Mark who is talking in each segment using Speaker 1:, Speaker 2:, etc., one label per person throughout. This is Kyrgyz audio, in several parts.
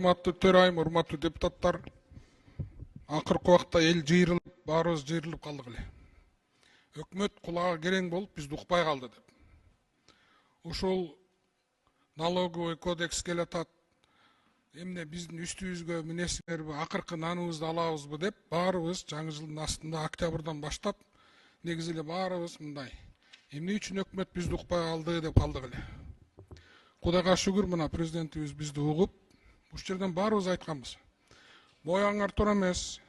Speaker 1: урматтуу төрайым, урматтуу депутаттар, акыркы убакта эл жыйрылып, баарыбыз жыйрылып калдык эле. Өкмөт кулагы керең болуп, бизди укпай калды деп. Ушул налоговый кодекс келатат, эмне биздин үстүбүзгө минесиңерби, акыркы наныбызды алабызбы деп, баарыбыз жаңы жылдын астында октябрдан баштап, негизи эле баарыбыз мындай. Эмне үчүн өкмөт бизди укпай калды деп калдык эле. Кудайга шүгүр, мына президентибиз бизди угуп, ушул жерден баарыбыз айтканбыз. Бояңар туура эмес,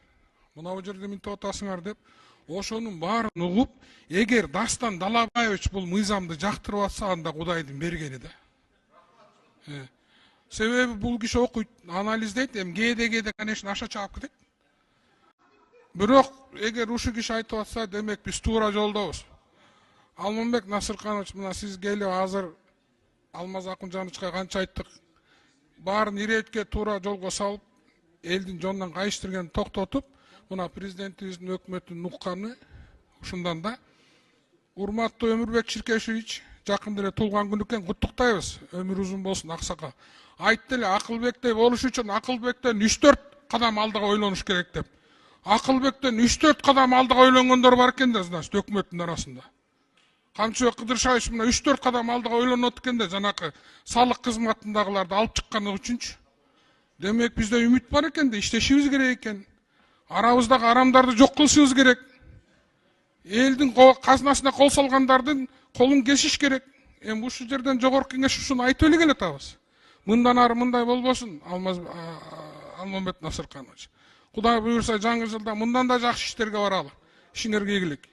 Speaker 1: мына бул жерде мынтип атасыңар деп, ошонун баарын угуп, эгер Дастан Далабаевич бул мыйзамды жактырып атса, анда Кудайдын бергени да. Себеби бул киши окуйт, анализдейт, кээде, конечно, аша чаап кетет. Бирок, эгер ушул киши айтып атса, демек биз туура жолдобуз. Алмамбек Насырканович, мына сиз келип азыр Алмаз Акунжановичка канча айттык, баарын иретке туура жолго салып, элдин жонунан кайыштырганын токтотуп, мына президентибиздин өкмөттүн укканы ушундан да. Урматтуу Өмүрбек Чиркешевич, жакында эле туулган күнү экен, куттуктайбыз. Өмүр узун болсун, аксакал. Айтты эле, Акылбектей болуш үчүн Акылбектен 3-4 кадам алдыга ойлонуш керек деп. Акылбектен 3-4 кадам алдыга ойлонгондор бар экен да, значит, өкмөттүн арасында. Камчыбек Кыдыршаевич мына 3-4 кадам алдыга ойлонот экен да, жанакы салык кызматындагыларды алып чыкканы үчүнчү. Демек бизде үмүт бар экен да, иштешибиз керек экен. Арабыздагы арамдарды жок кылышыбыз керек. Элдин казынасына кол салгандардын колун кесиш керек. Эми ушул жерден жогорку кеңеш ушуну айтып эле келатабыз. Мындан ары мындай болбосун, Алмамбет Насырканович. Кудай буйрса жаңы жылда мындан да жакшы иштерге баралы. Ишиңерге ийгилик.